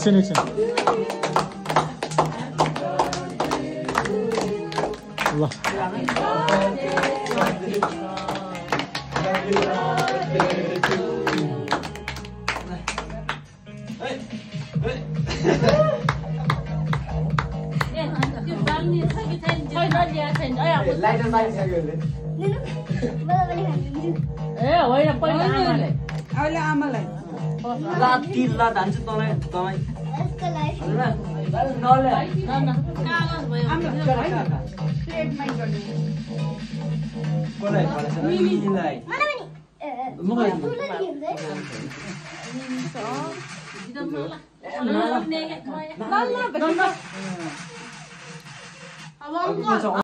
एकछिन ल लाइटर बालिसक्यो ए होइन पहिला आमाले अहिले आमालाई रात किल्ला धान्छ तँलाई तँलाई नले कागज भयो प्लेटमै गर्ने कसलाई भनेछ मिलीलाई अब